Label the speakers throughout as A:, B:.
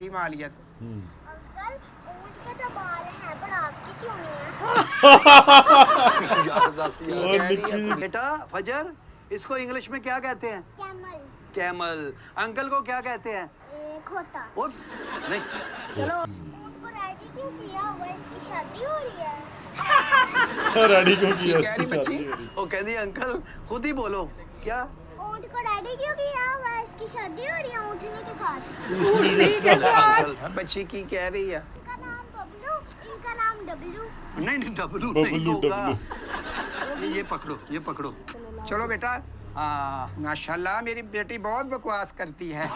A: मालियत।
B: Uncle ऊंट के तो बाल हैं पर आपके क्यों नहीं है?
C: यार दस यार
A: निक्की।
C: बेटा फजर इसको इंग्लिश में क्या कहते हैं?
B: Camel
C: camel. अंकल को क्या कहते हैं?
B: खोता।
C: वो नहीं
B: चलो ऊंट को रेडी क्यों किया हुआ है? इसकी शादी हो रही है।
D: रेडी क्यों किया
A: क्या कह रही
D: इसकी
A: बच्ची?
D: शादी हो रही।
C: वो कहती है अंकल खुद ही बोलो क्या?
B: ऊंट को रेडी क्यों किया हुआ है? इसकी शादी हो रही है ऊंटनी के साथ।
C: अंकल
A: बच्ची की कह रही है।
B: इनका नाम बबलू, इनका नाम डब्लू।
C: नहीं नहीं डब्लू नहीं
D: बबलू,
C: होगा। ये पकड़ो ये पकड़ो।
A: चलो बेटा,
C: हाँ
A: माशाल्लाह मेरी बेटी बहुत बकवास करती है।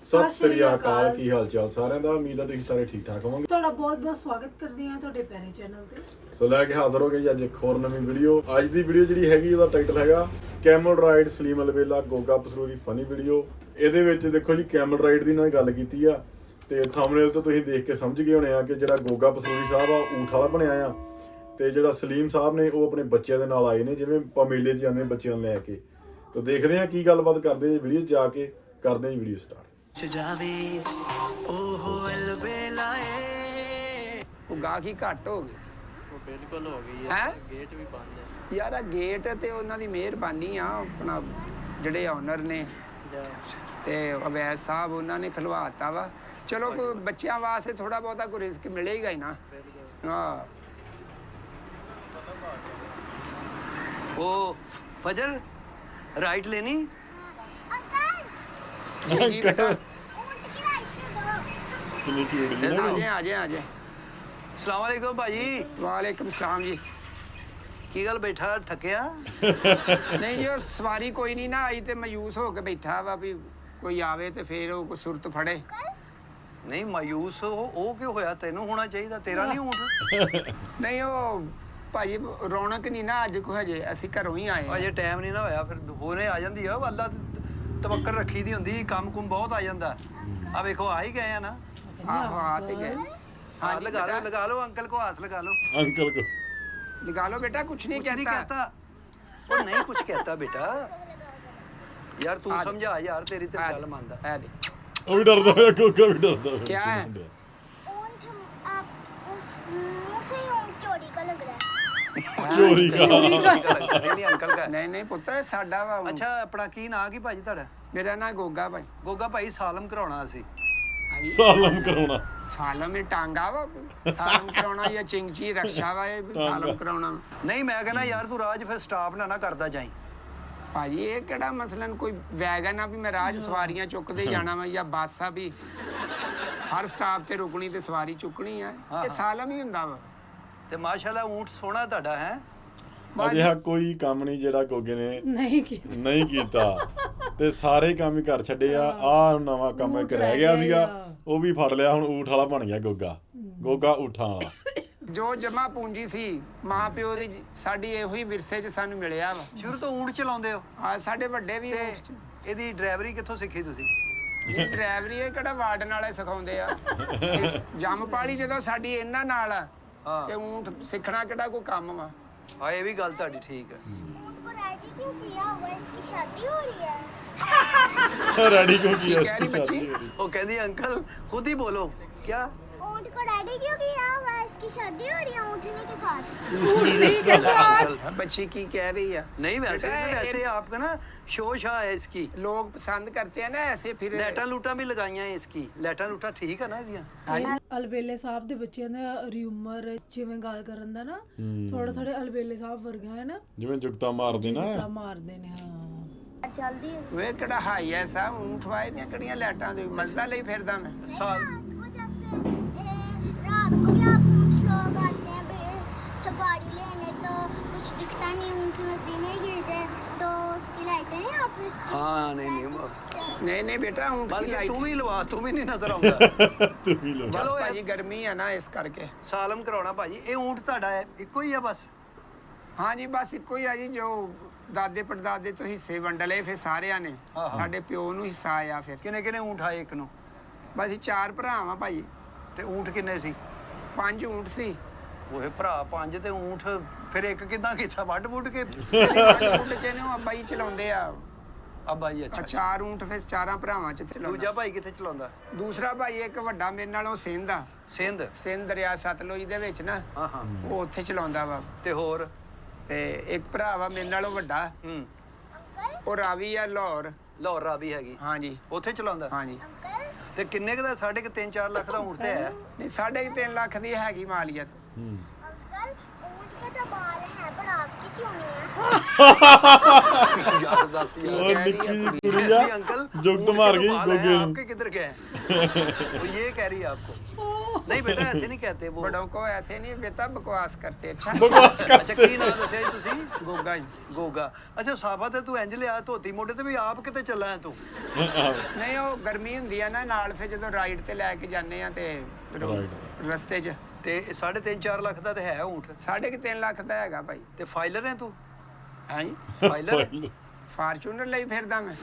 D: ਸਤਿ ਸ੍ਰੀ ਅਕਾਲ, ਕੀ ਹਾਲ ਚਾਲ ਸਾਰਿਆਂ ਦਾ? ਉਮੀਦ ਹੈ ਤੁਸੀਂ ਸਾਰੇ ਠੀਕ ਠਾਕ ਹੋਵੋਗੇ।
E: ਤੁਹਾਡਾ ਬਹੁਤ-ਬਹੁਤ ਸਵਾਗਤ ਕਰਦੇ ਹਾਂ ਤੁਹਾਡੇ ਪਿਆਰੇ ਚੈਨਲ ਤੇ।
D: ਸੋ ਲੈ ਕੇ ਹਾਜ਼ਰ ਹੋ ਗਏ ਜੀ ਅੱਜ ਇੱਕ ਹੋਰ ਨਵੀਂ ਵੀਡੀਓ। ਅੱਜ ਦੀ ਵੀਡੀਓ ਜਿਹੜੀ ਹੈਗੀ ਉਹਦਾ ਟਾਈਟਲ ਹੈਗਾ ਕੈਮਲ ਰਾਈਡ ਸਲੀਮ ਅਲਵੇਲਾ ਗੋਗਾ ਪਸਰੂ ਦੀ ਫਨੀ ਵੀਡੀਓ। ਇਹਦੇ ਵਿੱਚ ਦੇਖੋ ਜੀ ਕੈਮਲ ਰਾਈਡ ਦੀ ਨਾਲ ਗੱਲ ਕੀਤੀ ਆ ਤੇ ਥੰਬਨੇਲ ਤੋਂ ਤੁਸੀਂ ਦੇਖ ਕੇ ਸਮਝ ਗਏ ਹੋਣੇ ਆ ਕਿ ਜਿਹੜਾ ਗੋਗਾ ਪਸਰੂਰੀ ਸਾਹਿਬ ਆ ਊਠ ਵਾਲਾ ਬਣਿਆ ਆ ਤੇ ਜਿਹੜਾ ਸਲੀਮ ਸਾਹਿਬ ਨੇ ਉਹ ਆਪਣੇ ਬੱਚਿਆਂ ਦੇ ਨਾਲ ਆਏ ਨੇ, ਜਿਵੇਂ ਆਪਾਂ ਮੇਲੇ 'ਚ ਜਾਂਦੇ ਬੱਚਿਆਂ ਨੂੰ ਲੈ ਕੇ। ਤਾਂ ਦੇਖਦੇ ਆ ਕੀ ਗੱਲਬਾਤ ਕਰਦੇ ਆ ਵੀਡੀਓ 'ਚ ਜਾ ਕੇ। ਕਰਦੇ ਆ ਵੀਡੀਓ ਸਟਾਰਟ।
A: ਉਹ ਗਾਹਕੀ ਘੱਟ ਹੋ ਗਈ।
F: ਉਹ ਬਿਲਕੁਲ ਹੋ ਗਈ
A: ਹੈ
F: ਹੈ ਗੇਟ ਵੀ ਬੰਦ ਹੈ
A: ਯਾਰ ਆ ਗੇਟ ਤੇ ਉਹਨਾਂ ਦੀ ਮਿਹਰਬਾਨੀ ਆ, ਆਪਣਾ ਜਿਹੜੇ ਓਨਰ ਨੇ ਤੇ ਅਵੈਸ ਸਾਹਿਬ ਉਹਨਾਂ ਨੇ ਖਲਵਾਤਾ ਵਾ। ਚਲੋ ਕੋਈ ਬੱਚਿਆਂ ਵਾਸਤੇ ਥੋੜਾ ਬਹੁਤਾ ਕੋਈ ਰਿਸਕ ਮਿਲੇਗਾ ਹੀ ਨਾ। ਹਾਂ
C: ओ फजर राइट लेनी?
B: अंकल
A: जी बेटा,
B: ऊंट की राइड दे दो।
D: ਕਿੰਨੀ ਕਿਊਟ ਜੀ
A: आ
D: ਨਾ।
A: जाए आ जाए आ जाए।
C: सलाम वालेकुम भाजी।
A: वालेकुम सलाम जी।
C: की गल बैठा थकिया?
A: नहीं जी ਉਹ ਸਵਾਰੀ ਕੋਈ ਨਹੀਂ ਨਾ ਆਈ ਤੇ ਮਾਯੂਸ ਹੋ ਕੇ ਬੈਠਾ ਵਾ ਵੀ ਕੋਈ ਆਵੇ ਤੇ ਫੇਰ ਉਹ ਕੋਈ ਸੁਰਤ ਫੜੇ।
C: नहीं मायूस हो वो क्यों होया? तेनू होना चाहिए तेरा नहीं ऊँट।
A: ਨਹੀਂ ਉਹ ਭਾਜੀ ਰੌਣਕ ਨਹੀਂ ਨਾ ਅੱਜ ਕੋ ਹਜੇ, ਅਸੀਂ ਘਰੋਂ ਹੀ ਆਏ ਹਾਂ।
C: ਅਜੇ ਟਾਈਮ ਨਹੀਂ ਨਾ ਹੋਇਆ, ਫਿਰ ਹੋਣੇ ਆ ਜਾਂਦੀ ਆ। ਅੱਲਾ ਤਵੱਕਲ ਰੱਖੀ ਦੀ ਹੁੰਦੀ, ਕੰਮ ਕੁਮ ਬਹੁਤ ਆ ਜਾਂਦਾ। ਆ ਵੇਖੋ ਆ ਹੀ ਗਏ ਆ ਨਾ।
A: ਆਹੋ ਆ ਤੇ ਗਏ।
C: हाथ लगा लो अंकल को हाथ लगा लो।
D: ਅੰਕਲ ਕੋ
A: लगा लो बेटा, कुछ नहीं
C: कुछ नहीं
A: कहता।
C: कहता वो नहीं कुछ कहता बेटा। यार तू
A: आ-
C: समझा यार, तेरी तो
A: आ-
C: गल मानदा।
A: आ दे।
D: ਉਹ ਵੀ ਡਰਦਾ ਹੋਇਆ, ਗੋਗਾ ਵੀ ਡਰਦਾ ਹੋਇਆ।
A: क्या है?
B: ऊंट आप मुंह से ही ऊंट चोरी का लग रहा है।
D: ਚੋਰੀ ਕਾ
C: नहीं अंकल का।
A: नहीं नहीं पुत्र साडा वा।
C: ਅੱਛਾ ਆਪਣਾ ਕੀ ਨਾਂ ਕੀ ਭਾਜੀ ਤੁਹਾਡਾ?
A: मेरा ना गोगा भाई।
C: ਗੋਗਾ ਭਾਈ ਸਾਲਮ ਕਰਾਉਣਾ ਅਸੀਂ।
D: ਸਾਲਮ ਕਰਾਉਣਾ।
A: सालम में टांगा वा, सालम कराउना या चिंची रक्षा वा, ये भी सालम कराउना।
C: ਨਹੀਂ ਮੈਂ ਕਹਿੰਦਾ ਯਾਰ ਤੂੰ ਰਾਜ ਫਿਰ ਸਟਾਪ ਨਾ ਕਰਦਾ ਜਾਈ।
A: ਭਾਜੀ ਇਹ ਕਿਹੜਾ ਮਸਲਨ ਕੋਈ ਵੈਗਨ ਆ ਵੀ ਮੈਂ ਰਾਜ ਸਵਾਰੀਆਂ ਚੁੱਕਦੇ ਜਾਣਾ ਵਾ, ਜਾਂ ਬੱਸ ਆ ਵੀ ਹਰ ਸਟਾਪ ਤੇ ਰੁਕਣੀ ਤੇ ਸਵਾਰੀ ਚੁੱਕਣੀ ਆ। ਇਹ ਸਾਲਮ ਹੀ ਹੁੰਦਾ ਵਾ।
C: ਤੇ ਮਾਸ਼ਾਅੱਲਾ ਊਂਟ ਸੋਹਣਾ ਤੁਹਾਡਾ ਹੈ।
D: ਅਜਿਹਾ ਕੋਈ ਕੰਮ ਨਹੀਂ ਜਿਹੜਾ ਗੋਗੇ ਨੇ
E: ਨਹੀਂ ਕੀਤਾ
D: ਨਹੀਂ ਕੀਤਾ ਤੇ ਸਾਰੇ ਕੰਮ ਹੀ ਕਰ ਛੱਡੇ ਆ। ਨਵਾਂ ਕੰਮ ਇੱਕ ਰਹਿ ਗਿਆ ਸੀਗਾ, ਉਹ ਵੀ ਫੜ ਲਿਆ। ਹੁਣ ਊਠ ਵਾਲਾ ਬਣ ਗਿਆ ਗੋਗਾ। ਗੋਗਾ ਊਠਾਂ ਵਾਲਾ।
A: ਜੋ ਜਮਾ ਪੂੰਜੀ ਸੀ ਮਾਂ ਪਿਓ ਦੀ, ਸਾਡੀ ਇਹੋ ਹੀ ਵਿਰਸੇ 'ਚ ਸਾਨੂੰ ਮਿਲਿਆ ਵਾ।
C: ਸ਼ੁਰੂ ਤੋਂ ਊਂਟ ਚਲਾਉਂਦੇ ਹੋ
A: ਆ ਸਾਡੇ ਵੱਡੇ ਵੀ
C: ਤੇ ਇਹਦੀ ਡਰਾਈਵਰੀ ਕਿੱਥੋਂ ਸਿੱਖੀ ਤੁਸੀਂ?
A: ਡਰਾਈਵਰੀ ਇਹ ਕਿਹੜਾ ਵਾਰਡਨ ਵਾਲੇ ਸਿਖਾਉਂਦੇ ਆ। ਇਸ ਜੰਮਪਾਲੀ ਜਦੋਂ ਸਾਡੀ ਇਹਨਾਂ ਨਾਲ ਆ
C: ਹਾਂ
A: ਤੇ ਊਂਠ ਸਿੱਖਣਾ ਕਿਹੜਾ ਕੋਈ ਕੰਮ ਵਾ।
C: ਆ ਇਹ ਵੀ ਗੱਲ ਤੁਹਾਡੀ ਠੀਕ ਹੈ।
B: ऊंट को रेडी क्यों किया हुआ है? इसकी शादी हो रही है।
D: ਰੈਡੀ ਕਿਉਂ
A: ਕੀ
D: ਕੀਤਾ
A: ਕਹਿ ਰਹੀ
D: ਇਸकी
A: ਬੱਚੀ?
D: शादी हो रही।
C: ਉਹ ਕਹਿੰਦੀ ਅੰਕਲ ਖੁਦ ਹੀ ਬੋਲੋ क्या?
B: ऊंट को रेडी क्यों किया हुआ है? इसकी शादी हो रही है ऊंटनी के साथ।
C: अंकल
A: बच्ची की कह रही है।
C: नहीं वैसे
A: बेटा,
C: वैसे आपका ना शोशा है इसकी।
A: लोग पसंद करते हैं ना ऐसे फिर।
C: ਲੈਟਾਂ ਲੂਟਾਂ ਵੀ ਲਗਾਈਆਂ इसकी। ਲੈਟਾਂ ਲੂਟਾਂ ਠੀਕ ਹੈ ਨਾ ਇਹਦੀਆਂ?
E: ਅਲਬੇਲੇ ਸਾਹਿਬ ਦੇ ਬੱਚਿਆਂ ਦਾ ਰਿਊਮਰ ਜਿਵੇਂ ਗੱਲ ਕਰਨ ਦਾ ਨਾ ਥੋੜਾ ਥੋੜੇ ਅਲਬੇਲੇ ਸਾਹਿਬ ਵਰਗਾ ਹੈ ਨਾ,
D: ਜਿਵੇਂ ਜੁਗਤਾ ਮਾਰਦੇ ਨਾ।
E: ਤਾਂ ਮਾਰਦੇ ਨੇ। ਹਾਂ
B: जल्दी
A: वे कड़ा हाई ऐसा ऊंट वाए दियां कड़ियां लाइटां दे मजदा लई फिरदा मैं।
C: साल
B: रात को जैसे रात को भी आप ऊंट लोग आते हैं सवारी लेने, तो कुछ दिखता नहीं, ऊंट नदी में गिरते हैं, तो उसकी लाइटें हैं आप
C: हाँ नहीं नहीं
A: नहीं नहीं बेटा ऊंट की
C: बल्कि
A: लाइट
C: तू भी लवा, तू भी नहीं नजर आਉਂਦਾ।
D: ਤੂੰ ਵੀ ਲੋ।
C: ਚਲੋ
A: बस भाजी गर्मी है ना इस करके।
C: ਸਾਲਮ ਕਰਾਉਣਾ ਭਾਜੀ। ਇਹ ਊਂਟ ਤੁਹਾਡਾ ਹੈ ਇੱਕੋ ਹੀ ਆ ਬਸ?
A: हाँ जी बस इको ही है जी, जो दादे पड़दादे तो हिस्से वंड लए फिर सारिਆਂ ਨੇ।
C: हाँ।
A: ਸਾਡੇ ਪਿਓ ਨੂੰ ਹਿੱਸਾ ਆਇਆ ਫਿਰ।
C: ਕਿੰਨੇ ਕਿੰਨੇ ਊਂਟ ਆਏ ਇੱਕ ਨੂੰ?
A: ਬਸ ਅਸੀਂ 4 ਭਰਾ ਵਾਂ ਭਾਜੀ।
C: ਤੇ ਊਂਟ ਕਿੰਨੇ ਸੀ?
A: 5 ਊਂਟ ਸੀ।
C: ਉਹ ਭਰਾ 5 ਤੇ ਊਂਟ ਫਿਰ ਇੱਕ ਕਿੱਦਾਂ ਕੀਤਾ? ਵੱਢ ਵੁੱਢ ਕੇ?
A: ਊਂਟ ਕੇ ਨੇ ਉਹ ਅੱਬਾ ਹੀ ਚਲਾਉਂਦੇ ਆ।
C: ਅੱਬਾ ਜੀ ਅੱਛਾ।
A: ਚਾਰ ਊਂਠ ਫਿਰ ਚਾਰਾਂ ਭਰਾਵਾਂ ਚ ਚਲਾਉਂਦਾ।
C: ਦੂਜਾ ਭਾਈ ਕਿੱਥੇ ਚਲਾਉਂਦਾ?
A: ਦੂਸਰਾ ਭਾਈ ਇੱਕ ਵੱਡਾ ਮੇਰੇ ਨਾਲੋਂ ਸਿੰਧ ਆ,
C: ਸਿੰਧ।
A: ਸਿੰਧ ਦਰਿਆ ਸਤਲੁਜ ਦੇ ਵਿੱਚ ਨਾ,
C: ਹਾਂ ਹਾਂ।
A: ਉਹ ਉੱਥੇ ਚਲਾਉਂਦਾ ਵਾ।
C: ਤੇ ਹੋਰ?
A: ਤੇ ਇੱਕ ਭਰਾ ਵਾ ਮੇਰੇ ਨਾਲੋਂ ਵੱਡਾ,
C: ਹੂੰ।
A: ਉਹ ਰਾਵੀ ਆ ਲਾਹੌਰ।
C: ਲਾਹੌਰ ਰਾਵੀ ਹੈਗੀ,
A: ਹਾਂਜੀ
C: ਉੱਥੇ ਚਲਾਉਂਦਾ।
A: ਹਾਂਜੀ।
B: अंकल
C: ਤੇ ਕਿੰਨੇ ਕੁ ਦਾ? 3.5-4 ਲੱਖ ਦਾ ਊਂਠ ਤੇ ਹੈ।
A: ਨਹੀਂ 3.5 ਲੱਖ ਦੀ ਹੈਗੀ ਮਾਲੀਅਤ।
B: अंकल ऊँट के तो बाल हैं पर आपके क्यों नहीं है?
C: ਯਾਰ ਦੱਸ
A: ਉਹ
C: ਯਾਰ।
D: ਉਹ
A: ਕਹਿ ਰਹੀ
D: ਨਿੱਕੀ
A: ਆ
D: ਜਿਹੀ
A: ਕੁੜੀ।
D: ਕੁੜੀ ਆ
C: नहीं अंकल,
D: जुगत
C: ऊँट
D: मार
C: के
D: गई
C: तो बाल हैं,
D: गोगे में।
C: आपके किधर गए हैं? वो ये कह रही है आपको। नहीं बेटा ऐसे नहीं कहते वो।
A: बड़ों को ऐसे नहीं बेटा बकवास करते। अच्छा
D: ਬਕਵਾਸ
C: अच्छा
D: ਕਰਦੇ
C: की नाम दसिया जी तुसी?
A: गोगा जी।
C: गोगा। अच्छा साफा ते तू इंज लिया धोती मोटे ते भी आप किते चला है तू?
A: ਨਹੀਂ ਉਹ ਗਰਮੀ ਹੁੰਦੀ ਆ ਨਾ ਨਾਲ, ਫਿਰ ਜਦੋਂ ਰਾਈਡ ਤੇ ਲੈ ਕੇ ਜਾਂਦੇ ਆ ਤੇ ਫਿਰ ਉਹ
D: Ride
A: ਰਸਤੇ 'ਚ
C: ਤੇ 3.5-4 ਲੱਖ ਦਾ ਤੇ ਹੈ ਊਂਠ।
A: 3.5 ਲੱਖ ਦਾ ਹੈਗਾ ਭਾਈ।
C: ਤੇ ਫਾਈਲਰ ਹੈ ਤੂੰ?
A: ਹਾਂਜੀ
C: ਫਾਈਲਰ ਹੈ?
A: ਫਾਰਚੂਨਰ ਲਈ ਫਿਰਦਾ ਮੈਂ।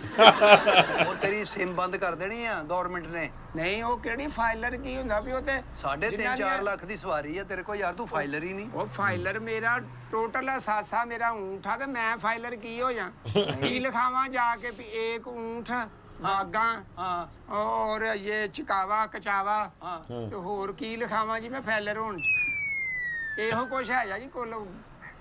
C: ਉਹ ਤੇਰੀ ਸਿਮ ਬੰਦ ਕਰ ਦੇਣੀ ਆ ਗਵਰਨਮੈਂਟ ਨੇ।
A: ਨਹੀਂ ਉਹ ਕਿਹੜੀ ਫਾਈਲਰ ਕੀ ਹੁੰਦਾ ਵੀ ਉਹ ਤੇ
C: 3.5-4 ਲੱਖ ਦੀ ਸਵਾਰੀ ਆ ਤੇਰੇ ਕੋਲ ਯਾਰ, ਤੂੰ ਫਾਈਲਰ ਹੀ ਨਹੀਂ।
A: ਉਹ ਫਾਈਲਰ ਮੇਰਾ ਟੋਟਲ ਆ ਸਾਸਾ ਮੇਰਾ ਊਂਠ ਆ ਤੇ ਮੈਂ ਫਾਈਲਰ ਕੀ ਹੋ ਜਾ? ਕੀ ਲਿਖਾਵਾਂ ਜਾ ਕੇ ਵੀ ਇੱਕ ਊਂਠ ਬਾਗਾ
C: ਹਾਂ
A: ਔਰ ਇਹ ਚਕਾਵਾ ਕਚਾਵਾ
C: ਹਾਂ।
A: ਤੇ ਹੋਰ ਕੀ ਲਿਖਾਵਾਂ ਜੀ ਮੈਂ ਫਾਈਲਰ ਹੋਣ ਚ? ਇਹੋ ਕੁਛ ਹੈ ਜੀ ਕੋਲ।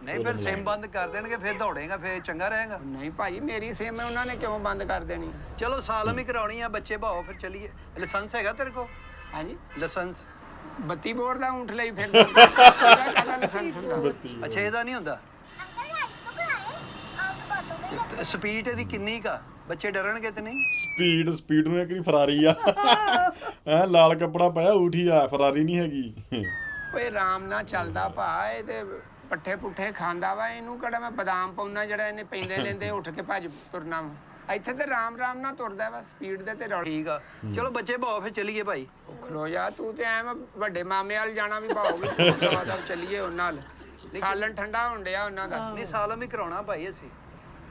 C: ਨਹੀਂ ਫਿਰ ਸਿਮ ਬੰਦ ਕਰ ਦੇਣਗੇ, ਫਿਰ ਦੌੜੇਗਾ, ਫਿਰ ਚੰਗਾ ਰਹੇਗਾ।
A: ਨਹੀਂ ਭਾਜੀ ਮੇਰੀ ਸਿਮ ਉਹਨਾਂ ਨੇ ਕਿਉਂ ਬੰਦ ਕਰ ਦੇਣੀ?
C: ਚਲੋ ਸਾਲਮ ਹੀ ਕਰਾਉਣੀ ਆ, ਬੱਚੇ ਭਾਓ ਫਿਰ ਚਲੀਏ। ਲਾਇਸੈਂਸ ਹੈਗਾ ਤੇਰੇ ਕੋਲ?
A: ਹਾਂਜੀ
C: ਲਾਇਸੈਂਸ?
A: 32 ਬੋਰ ਦਾ ਊਂਠ ਲਈ ਫਿਰਦਾ ਇਹਦਾ ਕਾਹਦਾ ਲਾਇਸੈਂਸ ਹੁੰਦਾ?
C: ਅੱਛਾ ਇਹਦਾ ਨਹੀਂ ਹੁੰਦਾ।
B: अंकल राइड तो कराए आप बातों में
C: ਸਪੀਡ ਇਹਦੀ ਕਿੰਨੀ ਕਾ? ਬੱਚੇ ਡਰਨਗੇ ਤੇ ਨਹੀਂ?
D: ਸਪੀਡ ਨੂੰ ਇੱਕ ਫਰਾਰੀ ਆ ਐ ਲਾਲ ਕੱਪੜਾ ਪਾਇਆ ਊਠੀ ਆ, ਫਰਾਰੀ ਨਹੀਂ ਹੈਗੀ।
A: ਓਏ ਆਰਾਮ ਨਾਲ ਚੱਲਦਾ ਭਾ, ਇਹ ਤੇ ਪੱਠੇ ਪੁੱਠੇ ਖਾਂਦਾ ਵਾ। ਇਹਨੂੰ ਕਿਹੜਾ ਮੈਂ ਬਦਾਮ ਪਾਉਣਾ ਜਿਹੜਾ ਇਹਨੇ ਪੈਂਦੇ ਲੈਂਦੇ ਉੱਠ ਕੇ ਭੱਜ ਤੁਰਨਾ ਵਾ। ਇੱਥੇ ਤੇ ਰਾਮ ਨਾਲ ਤੁਰਦਾ ਵਾ, ਸਪੀਡ ਦੇ ਤੇ ਰੌਲਾ।
C: ਠੀਕ ਆ ਚਲੋ ਬੱਚੇ ਭਾਓ ਫਿਰ ਚਲੀਏ ਭਾਈ।
A: ਖਲੋ ਜਾ ਤੂੰ ਤੇ ਐ ਵੱਡੇ ਮਾਮੇ ਵਾਲ ਜਾਣਾ ਵੀ ਭਾਉਗੀ ਦਵਾ ਚੱਲੀਏ ਉਹਨਾਂ ਨਾਲ। ਸਾਲਣ ਠੰਡਾ ਹੋਣ ਡਿਆ ਉਹਨਾਂ ਦਾ।
C: ਨਹੀਂ ਸਾਲਮ ਹੀ ਕਰਾਉਣਾ ਭਾਈ ਅਸੀਂ।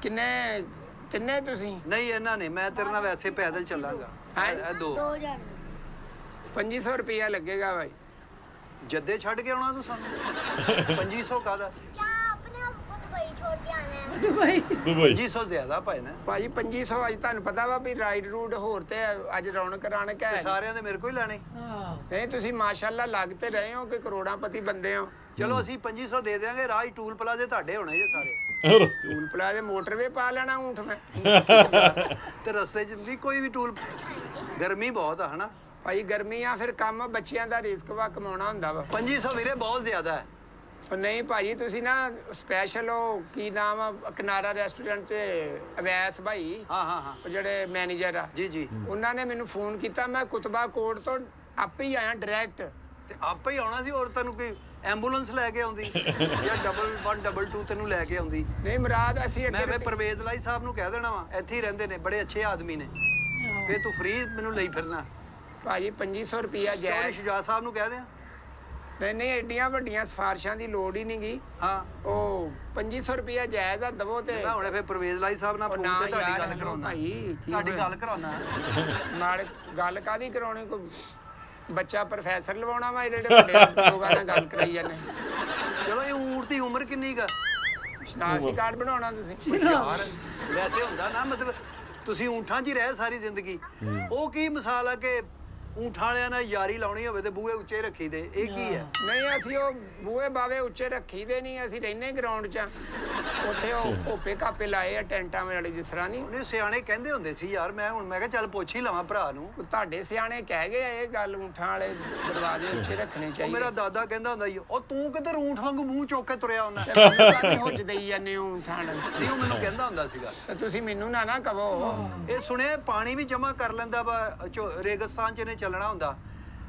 A: ਕਿੰਨੇ ਤਿੰਨੇ ਤੁਸੀਂ?
C: ਨਹੀਂ ਇਹਨਾਂ ਨੇ, ਮੈਂ ਤੇਰੇ ਨਾਲ ਵੈਸੇ ਪੈਦਲ ਚੱਲਾਂਗਾ। ਇਹ ਦੋ
B: 2000
A: 2500 ਰੁਪਇਆ ਲੱਗੇਗਾ ਭਾਈ।
C: ਜੱਦੇ ਛੱਡ ਕੇ ਆਉਣਾ ਤੂੰ ਸਾਨੂੰ? 2500 ਕਾਦਾ?
B: क्या आपने हमको दुबई छोड़ के आना है?
E: ਦੁਬਈ
D: ਦੁਬਈ
C: 2500 ਜ਼ਿਆਦਾ ਭਾਈ ਨਾ।
A: ਭਾਜੀ 2500 ਅੱਜ ਤੁਹਾਨੂੰ ਪਤਾ ਵਾ ਵੀ ਰਾਈਡ ਰੂਡ ਹੋਰ ਤੇ ਅੱਜ ਰੌਣਕ ਰਾਣਕ
C: ਤੇ
A: ਹੈ।
C: ਸਾਰਿਆਂ ਦੇ ਮੇਰੇ ਕੋਲ ਹੀ ਲੈਣੇ।
E: ਹਾਂ
A: ਨਹੀਂ ਤੁਸੀਂ ਮਾਸ਼ਾਅੱਲਾ ਲੱਗ ਤੇ ਰਹੇ ਹੋ ਕਿ ਕਰੋੜਾਂਪਤੀ ਬੰਦੇ ਹੋ।
C: ਚਲੋ ਅਸੀਂ 2500 ਦੇ ਦਿਆਂਗੇ, ਰਾਹ ਹੀ ਟੂਲ ਪਲਾਜ਼ੇ ਤੁਹਾਡੇ ਹੋਣੇ ਜੇ ਸਾਰੇ।
A: ਟੂਲ ਪਲਾਜ਼ੇ ਮੋਟਰਵੇ ਪਾ ਲੈਣਾ ਊਂਠ ਮੈਂ।
C: ਤੇ ਰਸਤੇ 'ਚ ਵੀ ਕੋਈ ਵੀ ਟੂਲ। ਗਰਮੀ ਬਹੁਤ ਆ ਹਨਾ
A: ਭਾਈ ਗਰਮੀ ਆ, ਫਿਰ ਕੰਮ ਬੱਚਿਆਂ ਦਾ ਰਿਸਕ ਵਾ ਕਮਾਉਣਾ ਹੁੰਦਾ ਵਾ।
C: 2500 ਵੀਰੇ ਬਹੁਤ ਜ਼ਿਆਦਾ ਹੈ।
A: ਉਹ ਨਹੀਂ ਭਾਜੀ ਤੁਸੀਂ ਨਾ ਸਪੈਸ਼ਲ ਉਹ ਕੀ ਨਾਮ ਆ ਕਿਨਾਰਾ ਰੈਸਟੋਰੈਂਟ 'ਚ ਅਵੈਸ ਭਾਈ,
C: ਹਾਂ ਹਾਂ ਹਾਂ
A: ਉਹ ਜਿਹੜੇ ਮੈਨੇਜਰ ਆ,
C: ਜੀ ਜੀ।
A: ਉਹਨਾਂ ਨੇ ਮੈਨੂੰ ਫੋਨ ਕੀਤਾ। ਮੈਂ ਕੁਤਬਾ ਕੋਟ ਤੋਂ ਆਪੇ ਹੀ ਆਇਆ ਡਾਇਰੈਕਟ।
C: ਤੇ ਆਪੇ ਹੀ ਆਉਣਾ ਸੀ, ਔਰ ਤੈਨੂੰ ਕੋਈ ਐਂਬੂਲੈਂਸ ਲੈ ਕੇ ਆਉਂਦੀ ਜਾਂ 112 ਤੈਨੂੰ ਲੈ ਕੇ ਆਉਂਦੀ।
A: ਨਹੀਂ ਮੁਰਾਦ ਅਸੀਂ
C: ਮੈਂ
A: ਅੱਗੇ
C: ਪਰਵੇਜ਼ ਲਾਈ ਸਾਹਿਬ ਨੂੰ ਕਹਿ ਦੇਣਾ ਵਾ, ਇੱਥੇ ਹੀ ਰਹਿੰਦੇ ਨੇ, ਬੜੇ ਅੱਛੇ ਆਦਮੀ ਨੇ, ਫੇਰ ਤੂੰ ਫ੍ਰੀ ਮੈਨੂੰ ਲਈ ਫਿਰਨਾ।
A: ਭਾਜੀ 2500 ਰੁਪਿਆ
C: ਚੌਧਰੀ
A: ਜਾਇਜ਼।
C: ਸ਼ੁਜਾ ਸਾਹਿਬ ਨੂੰ ਕਹਿ ਦਿਆਂ।
A: ਨਹੀਂ ਐਡੀਆਂ ਵੱਡੀਆਂ ਸਿਫਾਰਿਸ਼ਾਂ ਦੀ ਲੋੜ ਹੀ ਨਹੀਂ ਗੀ।
C: ਹਾਂ
A: ਉਹ 2500 ਰੁਪਿਆ ਜਾਇਜ਼ ਆ ਦਵੋ ਤੇ।
C: ਮੈਂ ਹੁਣੇ ਫੇਰ ਪਰਵੇਜ਼ ਲਾਈ ਸਾਹਿਬ ਨਾਲ
A: ਉਹ
C: ਫੋਨ
A: ਨਾ
C: ਤੇ ਤੁਹਾਡੀ
A: ਯਾਰ,
C: ਗੱਲ ਕਰਾਉਣਾ।
A: ਭਾਈ ਕੀ
C: ਤੁਹਾਡੀ
A: ਹੋਇਆ?
C: ਗੱਲ ਕਰਾਉਣਾ।
A: ਨਾਲ ਗੱਲ ਕਾਦੀ ਕਰਾਉਣੀ? ਕੋਈ ਬੱਚਾ ਪ੍ਰੋਫੈਸਰ ਲਵਾਉਣਾ ਵਾ ਜਿਹੜੇ ਵੱਡੇ ਲੋਕਾਂ ਨਾਲ ਗੱਲ ਕਰਾਈ ਜਾਂਦੇ?
C: ਚਲੋ ਇਹ ਊਂਠ ਦੀ ਉਮਰ ਕਿੰਨੀ ਕਾ?
A: ਸ਼ਨਾਖਤੀ ਕਾਰਡ ਬਣਾਉਣਾ ਤੁਸੀਂ?
C: ਯਾਰ ਵੈਸੇ ਹੁੰਦਾ ਨਾ, ਮਤਲਬ ਤੁਸੀਂ ਊਂਠਾਂ 'ਚ ਹੀ ਰਹੇ ਸਾਰੀ ਜ਼ਿੰਦਗੀ। ਉਹ ਕੀ ਮਿਸਾਲ ਆ ਕਿ ਊਂਠਾਂ ਵਾਲਿਆਂ ਨਾਲ ਯਾਰੀ ਲਾਉਣੀ ਹੋਵੇ ਤੇ ਬੂਹੇ ਉੱਚੇ ਰੱਖੀ ਦੇ, ਇਹ ਕੀ ਹੈ?
A: ਨਹੀਂ ਅਸੀਂ ਉਹ ਬੂਹੇ ਬਾਵੇ ਉੱਚੇ ਰੱਖੀ ਦੇ ਨਹੀਂ, ਅਸੀਂ ਰਹਿੰਦੇ ਗਰਾਊਂਡ 'ਚ। ਉੱਥੇ ਉਹ ਕੋਪੇ ਕਾਪੇ ਲਾਏ ਆ ਟੈਂਟਾਂ ਵਾਲੇ, ਜਿਸ ਤਰ੍ਹਾਂ ਨਹੀਂ
C: ਉਹਨੇ ਸਿਆਣੇ ਕਹਿੰਦੇ ਹੁੰਦੇ ਸੀ ਯਾਰ, ਮੈਂ ਕਿਹਾ ਚੱਲ ਪੁੱਛ ਹੀ ਲਵਾਂ ਭਰਾ ਨੂੰ।
A: ਤੁਹਾਡੇ ਸਿਆਣੇ ਕਹਿ ਗਏ ਆ ਇਹ ਗੱਲ, ਊਂਠਾਂ ਵਾਲੇ ਦਰਵਾਜ਼ੇ ਉੱਚੇ ਰੱਖਣੇ
C: ਉਹ
A: ਚਾਹੀਦੇ।
C: ਮੇਰਾ ਦਾਦਾ ਕਹਿੰਦਾ ਹੁੰਦਾ ਸੀ, ਉਹ ਤੂੰ ਕਿੱਧਰ ਊਂਠ ਵਾਂਗੂ ਮੂੰਹ ਚੁੱਕ ਕੇ ਤੁਰਿਆ ਹੁੰਦਾ।
A: ਤੇ ਮੈਨੂੰ ਕਾਹਦੀ ਹੁੱਜ ਦੇਈ ਜਾਂਦੇ ਹੋ ਊਂਠਾਂ ਵਾਲੇ?
C: ਨਹੀਂ ਉਹ ਮੈਨੂੰ ਕਹਿੰਦਾ ਹੁੰਦਾ ਸੀਗਾ।
A: ਤੇ ਤੁਸੀਂ ਮੈਨੂੰ ਨਾ ਕਹੋ।
C: ਇਹ ਸੁਣਿਆ ਪਾਣੀ ਵੀ ਜਮਾ ਕਰ ਲੈਂਦਾ ਵਾ, ਰੇਗਿਸਤਾਨ 'ਚ ਇਹਨੇ ਚੱਲਣਾ ਹੁੰਦਾ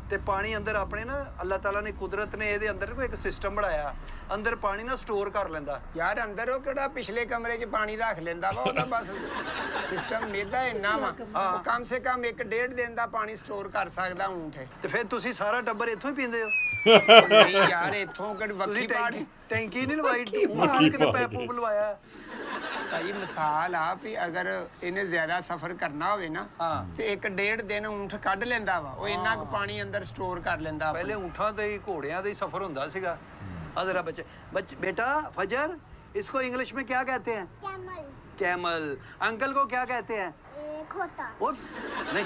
C: ਤੇ ਪਾਣੀ ਅੰਦਰ ਆਪਣੇ ਨਾ ਅੱਲਾਹ ਤਾਲਾ ਨੇ, ਕੁਦਰਤ ਨੇ ਇਹਦੇ ਅੰਦਰ ਕੋਈ ਇੱਕ ਸਿਸਟਮ ਬਣਾਇਆ, ਅੰਦਰ ਪਾਣੀ ਨਾ ਸਟੋਰ ਕਰ ਲੈਂਦਾ।
A: ਯਾਰ ਅੰਦਰ ਉਹ ਕਿਹੜਾ ਪਿਛਲੇ ਕਮਰੇ 'ਚ ਪਾਣੀ ਰੱਖ ਲੈਂਦਾ ਵਾ, ਉਹਦਾ ਬਸ ਸਿਸਟਮ ਮੇਦਾ ਇੰਨਾ ਵਾ। ਉਹ ਕਮ ਸੇ ਕਮ 1.5 ਦਿਨ ਦਾ ਪਾਣੀ ਸਟੋਰ ਕਰ ਸਕਦਾ ਊਂਠ।
C: ਤੇ ਫਿਰ ਤੁਸੀਂ ਸਾਰਾ ਟੱਬਰ ਇੱਥੋਂ ਹੀ ਪੀਂਦੇ ਹੋ?
A: ਨਹੀਂ ਯਾਰ ਇੱਥੋਂ ਕਿਹੜੀ ਵੱਖੀ
C: ਤੁਸੀਂ
A: ਪਾਣੀ?
C: ਟੈਂਕੀ ਨਹੀਂ ਲਵਾਈ, ਊਂਠ ਨੇ ਕਿਤੇ ਪੈਪ ਪੂਪ ਲਵਾਇਆ?
A: ਭਾਈ ਮਿਸਾਲ ਆ ਵੀ ਅਗਰ ਇਹਨੇ ਜ਼ਿਆਦਾ ਸਫ਼ਰ ਕਰਨਾ ਹੋਵੇ ਨਾ
C: ਹਾਂ।
A: ਤੇ 1.5 ਦਿਨ ਊਂਠ ਕੱਢ ਲੈਂਦਾ ਵਾ, ਉਹ ਇੰਨਾ ਕੁ ਪਾਣੀ ਅੰਦਰ ਸਟੋਰ ਕਰ ਲੈਂਦਾ।
C: ਪਹਿਲੇ ਊਂਠਾਂ ਤੇ ਹੀ ਘੋੜਿਆਂ ਦੇ ਹੀ ਸਫ਼ਰ ਹੁੰਦਾ ਸੀਗਾ। ਆ ਜ਼ਰਾ ਬੱਚੇ बेटा फजर, इसको इंग्लिश में क्या कहते हैं?
B: Camel
C: camel. अंकल को क्या कहते हैं?
B: खोता।
C: वो नहीं,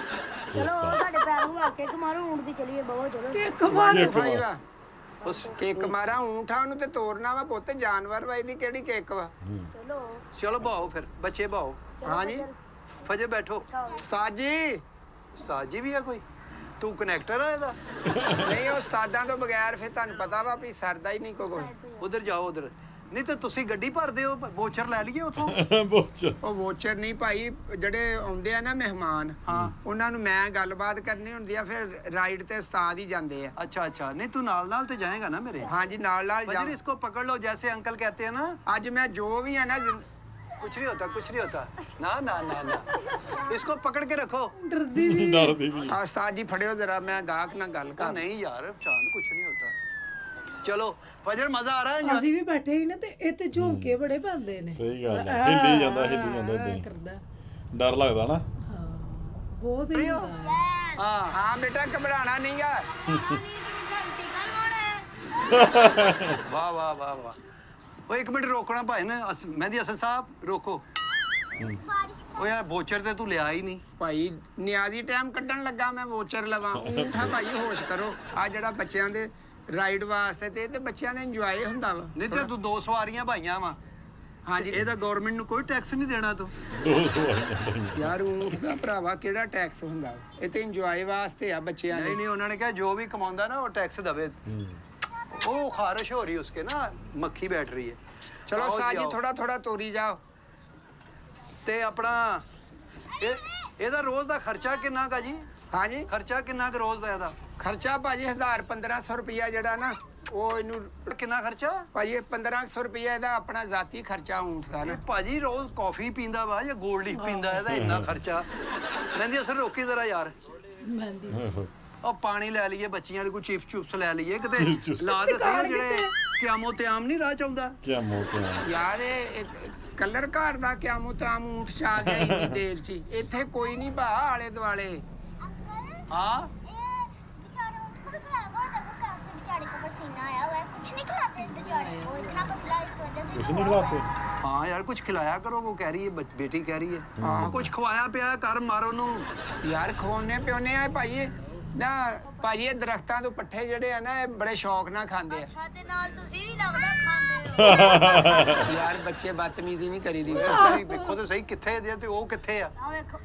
G: ਚਲੋ ਸਾਡੇ ਪੈਰ ਹੁਆ ਕੇ ਮਾਰੋ ਊਂਟ ਦੀ ਚਲੀਏ ਬਹੁਤ ਚਲੋ
E: ਕਿ ਕਮਾਲ
A: ਭਾਈ ਵਾ
C: उस
A: ਕੇਕ ਮਾਰਾ ਊਂਠ ਆ ਉਹਨੂੰ ਤੇ ਤੋਰਨਾ ਵਾ ਪੁੱਤ ਜਾਨਵਰ ਵਾ ਇਹਦੀ ਕਿਹੜੀ ਕੇਕ ਵਾ
G: ਚਲੋ
C: चलो बाओ फिर बच्चे बाओ।
A: ਹਾਂਜੀ
C: फजे बैठो।
A: ਉਸਤਾਦ ਜੀ
C: उस्ताद जी भी है कोई? तू कनेक्टर है ਇਹਦਾ?
A: ਨਹੀਂ ਉਸਤਾਦਾਂ ਤੋਂ ਬਗੈਰ ਫਿਰ ਤੁਹਾਨੂੰ ਪਤਾ ਵਾ ਵੀ ਸਰਦਾ ਹੀ ਨਹੀਂ ਕੋਈ
C: ਉਧਰ ਜਾਓ ਉਧਰ। ਨਹੀਂ ਤੇ ਤੁਸੀਂ ਗੱਡੀ ਭਰਦੇ ਹੋ, ਵੋਚਰ ਲੈ ਲਈਏ ਉਥੋਂ।
D: ਬਹੁਤ
A: ਉਹ ਵੋਚਰ ਨਹੀਂ ਭਾਈ ਜਿਹੜੇ ਆਉਂਦੇ ਆ ਨਾ ਮਹਿਮਾਨ
C: ਹਾਂ।
A: ਉਹਨਾਂ ਨੂੰ ਮੈਂ ਗੱਲਬਾਤ ਕਰਨੀ ਹੁੰਦੀ ਆ ਫਿਰ ਰਾਈਡ ਤੇ ਉਸਤਾਦ ਹੀ ਜਾਂਦੇ ਆ
C: अच्छा अच्छा, नहीं तू नाल नाल तो जाएगा ना मेरे।
A: ਹਾਂਜੀ ਨਾਲ ਨਾਲ ਜਾ
C: वजीर इसको पकड़ लो जैसे अंकल कहते हैं ना।
A: ਅੱਜ ਮੈਂ ਜੋ ਵੀ ਆ ਨਾ
C: कुछ नहीं होता, कुछ नहीं होता। ना ना ना ना, इसको पकड़ के रखो।
E: ਡਰਦੀ ਵੀ
D: ਡਰਦੀ ਵੀ
A: ਆ ਉਸਤਾਦ ਜੀ ਫੜਿਓ ਜਰਾ ਮੈਂ ਗਾਹਕ ਨਾਲ ਗੱਲ
C: कहा
A: ਕਰ
C: नहीं यार चांद, कुछ नहीं होता। चलो फजर, मजा आ रहा है?
E: ਅਸੀਂ ਵੀ ਬੈਠੇ ਹੀ ਨਾ ਤੇ ਇਹ ਤੇ ਝੋਂਕੇ ਬੜੇ ਪੈਂਦੇ ਨੇ
D: ਸਹੀ ਗੱਲ ਹੈ ਹਿੱਲੀ ਜਾਂਦਾ ਏਦਾਂ ਹੀ।
E: ਕਰਦਾ
D: ਡਰ ਲੱਗਦਾ ਨਾ
E: ਹਾਂ ਬਹੁਤ ਹੀ ਹੁੰਦਾ ਹੈ।
C: हाँ
A: ਹਾਂ ਬੇਟਾ ਘਬਰਾਣਾ ਨਹੀਂਗਾ
C: वाह वाह वाह वाह। वो एक मिनट रोकना भाई ने, मेहदी हसन साहब रोको।
B: बारिश
C: ओ यार वोचर ते तू लिया ही नहीं।
A: ਭਾਈ ਨਿਆਜ਼ੀ ਟਾਈਮ ਕੱਢਣ ਲੱਗਾ ਮੈਂ ਵੋਚਰ ਲਵਾਂ ਊਂਠਾ ਭਾਈ ਹੋਸ਼ ਕਰੋ ਆ ਜਿਹੜਾ ਬੱਚਿਆਂ ਦੇ ਰਾਈਡ ਵਾਸਤੇ ਤੇ ਬੱਚਿਆਂ ਦੇ ਇੰਜੋਏ ਹੁੰਦਾ ਵਾ
C: नहीं तो तू दो सवारियां भाइयां वा।
A: ਹਾਂਜੀ
C: ਇਹਦਾ ਗਵਰਨਮੈਂਟ ਨੂੰ ਕੋਈ ਟੈਕਸ ਨਹੀਂ ਦੇਣਾ ਤੂੰ।
D: 200 ਆਈਆਂ ਸਹੀ
A: ਯਾਰ ਊਂਠ ਦਾ ਭਰਾਵਾ ਕਿਹੜਾ ਟੈਕਸ ਹੁੰਦਾ ਵਾ? ਇਹ ਤੇ ਇੰਜੋਏ ਵਾਸਤੇ ਆ ਬੱਚਿਆਂ
C: नहीं
A: ਦੇ
C: नहीं, उन्होंने कहा जो भी कमाਉਂਦਾ ना वो टैक्स दबे। वो खारिश हो रही है उसके ना, मक्खी बैठ रही है।
A: ਚਲੋ
C: आओ जी,
A: ਸਾਜੀ
C: आओ।
A: ਥੋੜਾ ਥੋੜਾ ਤੋਰੀ ਜਾਓ
C: ਤੇ ਆਪਣਾ ਇਹਦਾ ਰੋਜ਼ ਦਾ ਖਰਚਾ ਕਿੰਨਾ ਕਾ ਜੀ?
A: ਹਾਂਜੀ
C: ਖਰਚਾ ਕਿੰਨਾ ਕੁ ਰੋਜ਼ ਦਾ ਇਹਦਾ?
A: ਖਰਚਾ ਭਾਜੀ 1000-1500 ਰੁਪਿਆ ਜਿਹੜਾ ਨਾ ਉਹ ਇਹਨੂੰ
C: ਕਿੰਨਾ ਖਰਚਾ?
A: ਭਾਜੀ ਇਹ 1500 ਰੁਪਿਆ ਇਹਦਾ ਆਪਣਾ ਜ਼ਾਤੀ ਖਰਚਾ ਊਂਠ ਦਾ ਨਾ
C: ਇਹ ਭਾਜੀ ਰੋਜ਼ ਕਾਫੀ ਪੀਂਦਾ ਵਾ ਜਾਂ ਗੋਲਡ ਲੀਫ ਪੀਂਦਾ? ਇਹਦਾ ਇੰਨਾ ਖਰਚਾ। ਮਹਿੰਦੀ ਅਸਰ ਰੋਕੀ ਜ਼ਰਾ ਯਾਰ।
E: ਮਹਿੰਦੀ
C: ਉਹ ਪਾਣੀ ਲੈ ਲਈਏ, ਬੱਚੀਆਂ ਲਈ ਕੋਈ ਚਿਪਸ ਚੁਪਸ ਲੈ ਲਈਏ ਕਿਤੇ।
D: Chips ਚੁਪਸ।
C: ਲਾ ਦੇ ਸਹੀ, ਉਹ ਜਿਹੜੇ ਕਿਆਮੋ ਤੇ ਆਮ ਨਹੀਂ ਰਾਹ ਚ ਆਉਂਦਾ।
D: ਕੀ ਮੋਟਿਆ
A: ਯਾਰ ਇਹ ਕਲਰ ਘਰ ਦਾ ਕਿਆ ਮੁਤਾਮ ਊਂਠ ਚ ਆ ਗਿਆ ਇੰਨੀ ਦੇਰ ਚ ਹੀ। ਇੱਥੇ ਕੋਈ ਨਹੀਂ ਭਾ ਆਲੇ ਦੁਆਲੇ
C: ਹਾਂ
B: बेचारे उनको भी खिलाएगा और देखो कैसे बेचारे को पसीना आया हुआ है कुछ नहीं खिलाते बेचारे को इतना पसला इस वजह से
D: ਕੁਛ ਨਹੀਂ ਖਿਲਾਤੇ
C: ਹਾਂ ਯਾਰ ਕੁਝ ਖਿਲਾਇਆ ਕਰੋ। ਉਹ ਕਹਿ ਰਹੀ ਹੈ ਬੇਟੀ ਕਹਿ ਰਹੀ ਹੈ ਕੁਝ ਖਵਾਇਆ ਪਿਆ ਕਰ, ਮਾਰੋ ਨੂੰ।
A: ਯਾਰ ਖਵਾਉਣੇ ਪਿਉਨੇ ਆ ਭਾਜੀ ਨਾ ਭਾਜੀ ਇਹ ਦਰਖਤਾਂ ਤੋਂ ਪੱਠੇ ਜਿਹੜੇ ਆ ਨਾ ਇਹ ਬੜੇ ਸ਼ੌਕ ਨਾਲ ਖਾਂਦੇ ਆ
G: ਅੱਛਾ ਤੇ ਨਾਲ ਤੁਸੀਂ ਵੀ ਲੱਗਦਾ ਖਾਂਦੇ ਹੋ।
A: ਯਾਰ ਬੱਚੇ ਬਦਤਮੀਜ਼ੀ ਨਹੀਂ ਕਰੀਦੀ
C: ਤੁਸੀਂ ਵੇਖੋ ਤੇ ਸਹੀ ਕਿੱਥੇ ਦੇ ਤੇ ਉਹ ਕਿੱਥੇ ਆ।
G: ਆ ਵੇਖੋ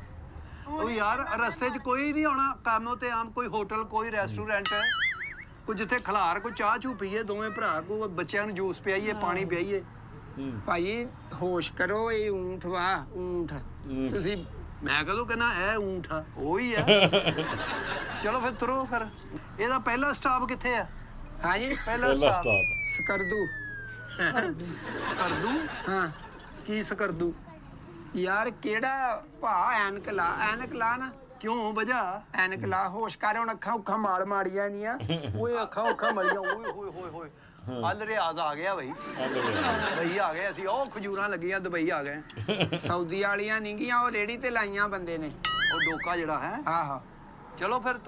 C: ਉਹ ਯਾਰ ਰਸਤੇ 'ਚ ਕੋਈ ਨਹੀਂ ਆਉਣਾ ਕਾਮੋ ਤੇ ਆਮ, ਕੋਈ ਹੋਟਲ ਕੋਈ ਰੈਸਟੋਰੈਂਟ ਕੋਈ ਜਿੱਥੇ ਖਲਾਰ ਕੋਈ ਚਾਹ ਚੂ ਪੀਏ ਦੋਵੇਂ ਭਰਾ, ਕੋਈ ਬੱਚਿਆਂ ਨੂੰ ਜੂਸ ਪਿਆਈਏ, ਪਾਣੀ ਪਿਆਈਏ।
A: ਭਾਜੀ ਹੋਸ਼ ਕਰੋ ਇਹ ਊਂਠ ਵਾ ਊਂਠ ਤੁਸੀਂ
C: ਮੈਂ ਕਦੋਂ ਕਹਿੰਦਾ ਇਹ ਊਂਠ ਆ, ਉਹ ਹੀ ਆ। ਚਲੋ ਫਿਰ ਤੁਰੋ ਫਿਰ। ਇਹਦਾ ਪਹਿਲਾ ਸਟਾਪ ਕਿੱਥੇ ਆ?
A: ਹਾਂਜੀ
C: ਪਹਿਲਾ
D: ਪਹਿਲਾ
C: ਸਟਾਪ
D: ਸਟਾਪ
A: ਸਕਰਦੂ
C: ਸਕਰਦੂ।
A: ਹਾਂ
C: ਕੀ ਸਕਰਦੂ?
A: ਯਾਰ ਕਿਹੜਾ ਭਾ ਐਨਕ ਲਾ ਨਾ
C: ਕਿਉਂ ਵਜਾ?
A: ਐਨਕ ਲਾ ਹੋਸ਼ ਕਰ ਹੁਣ ਅੱਖਾਂ ਉੱਖਾਂ ਮਾਲ ਮਾੜੀਆਂ ਨਹੀਂ ਆ
C: ਓਏ ਅੱਖਾਂ ਉੱਖਾਂ ਮਰੀਆਂ। ਓਏ ਹੋਏ ਹੋਏ ਹੋਏ ਅਲ ਰਿਆਜ਼ ਆ ਗਿਆ ਬਈ। ਬਈ ਆ ਗਏ ਅਸੀਂ, ਉਹ ਖਜੂਰਾਂ ਲੱਗੀਆਂ ਦੁਬਈ ਆ ਗਏ।
A: ਸਾਊਦੀ ਵਾਲੀਆਂ ਨਹੀਂ ਗੀਆਂ ਉਹ ਰੇੜੀ ਤੇ ਲਾਈਆਂ ਬੰਦੇ ਨੇ
C: ਉਹ ਡੋਕਾ ਜਿਹੜਾ ਹੈ।
A: ਆਹੋ
C: ਚਲੋ ਫਿਰ